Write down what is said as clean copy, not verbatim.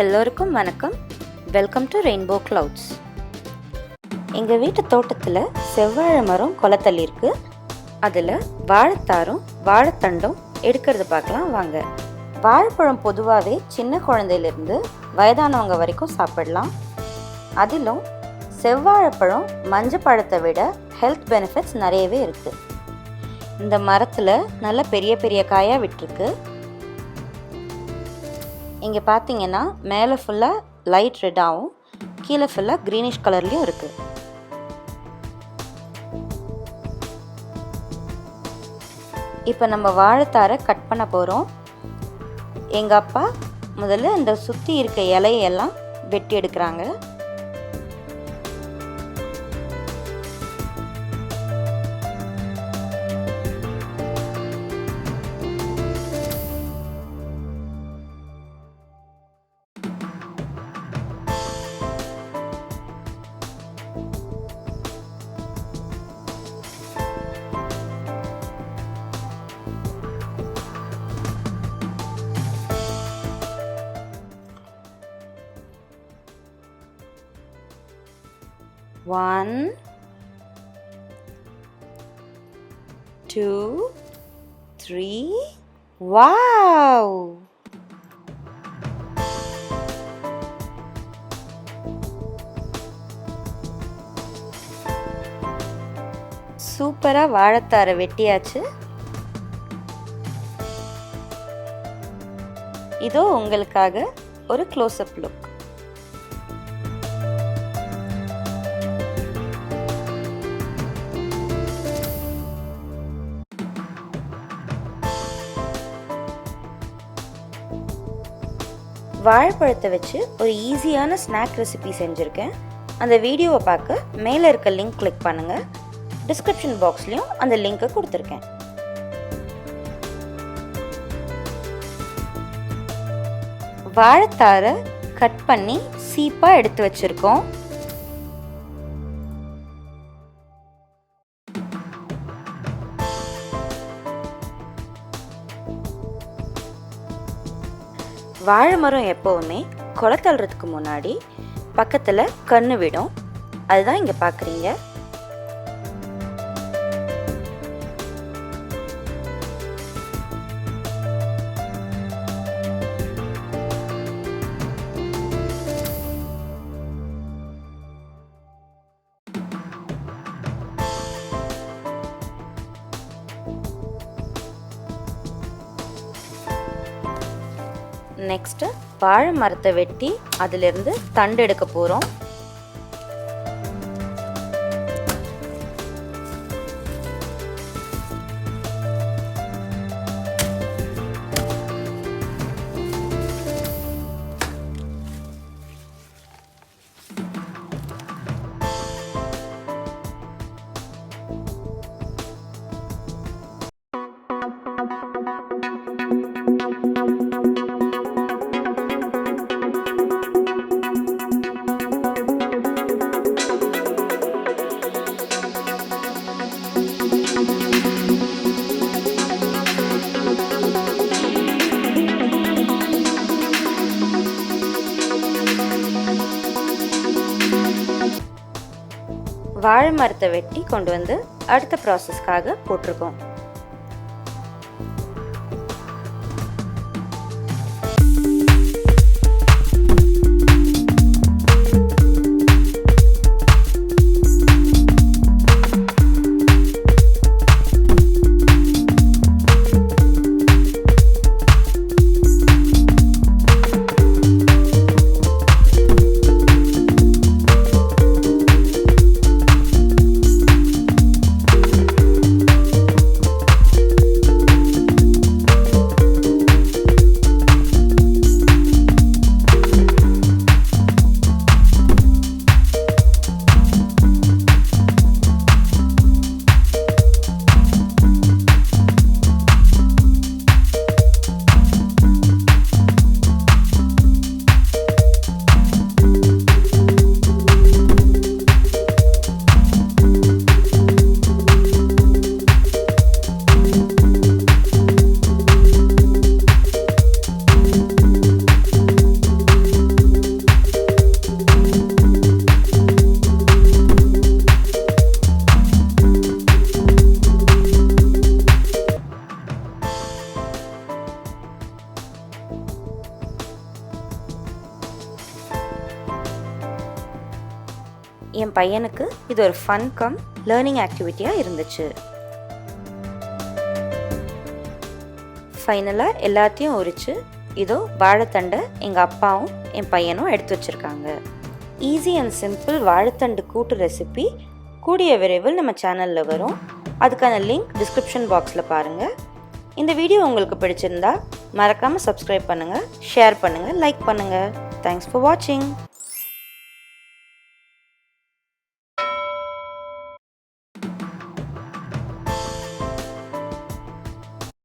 எல்லோருக்கும் வணக்கம். Welcome to rainbow clouds. எங்கள் வீட்டு தோட்டத்தில் செவ்வாழை மரம் கொலத்தள்ளி இருக்கு. அதில் வாழைத்தாரும் வாழைத்தண்டும் எடுக்கிறது பார்க்கலாம் வாங்க. வாழைப்பழம் பொதுவாகவே சின்ன குழந்தையிலேருந்து வயதானவங்க வரைக்கும் சாப்பிடலாம். அதிலும் செவ்வாழைப்பழம் மஞ்சள் பழத்தை விட ஹெல்த் பெனிஃபிட்ஸ் நிறையவே இருக்குது. இந்த மரத்தில் நல்ல பெரிய பெரிய காயாக விட்டுருக்கு. இங்கே பார்த்தீங்கன்னா மேலே ஃபுல்லாக லைட் ரெட்டாகவும் கீழே ஃபுல்லாக க்ரீனிஷ் கலர்லேயும் இருக்குது. இப்போ நம்ம வாழைத்தாரை கட் பண்ண போகிறோம். எங்கள் அப்பா முதல்ல இந்த சுற்றி இருக்க இலையெல்லாம் வெட்டி எடுக்கிறாங்க. One, two, three. Wow! சூப்பரா வாழைத்தாரை வெட்டியாச்சு. இதோ உங்களுக்காக ஒரு க்ளோஸ்அப் லுக். வாழைப்பழத்தை வச்சு ஒரு ஈஸியான ஸ்நாக் ரெசிபி செஞ்சுருக்கேன். அந்த வீடியோவை பார்க்க மேலே இருக்க லிங்க் கிளிக் பண்ணுங்கள். டிஸ்கிரிப்ஷன் பாக்ஸ்லேயும் அந்த லிங்க்கை கொடுத்துருக்கேன். வாழைத்தாரை கட் பண்ணி சீப்பாக எடுத்து வச்சுருக்கோம். வாழை மரம் எப்போவுமே கொலை தள்ளுறதுக்கு முன்னாடி பக்கத்தில் கன்று விடும். அதுதான் இங்கே பார்க்குறீங்க. நெக்ஸ்ட்டு வாழை மரத்தை வெட்டி அதிலிருந்து தண்டு எடுக்க போகிறோம். வாழை மரத்தை வெட்டி கொண்டு வந்து அடுத்த ப்ராசஸ்க்காக போட்டிருக்கோம். பையனுக்கு இது ஒரு ஃபன் கம் லேர்னிங் ஆக்டிவிட்டியாக இருந்துச்சு. ஃபைனலாக எல்லாத்தையும் உரித்து இதோ வாழைத்தண்டை எங்கள் அப்பாவும் என் பையனும் எடுத்து வச்சுருக்காங்க. ஈஸி அண்ட் சிம்பிள் வாழைத்தண்டு கூட்டு ரெசிபி கூடிய விரைவில் நம்ம சேனலில் வரும். அதுக்கான லிங்க் டிஸ்கிரிப்ஷன் பாக்ஸில் பாருங்கள். இந்த வீடியோ உங்களுக்கு பிடிச்சிருந்தா மறக்காமல் சப்ஸ்கிரைப் பண்ணுங்கள், ஷேர் பண்ணுங்கள், லைக் பண்ணுங்கள். தேங்க்ஸ் ஃபார் வாட்சிங்.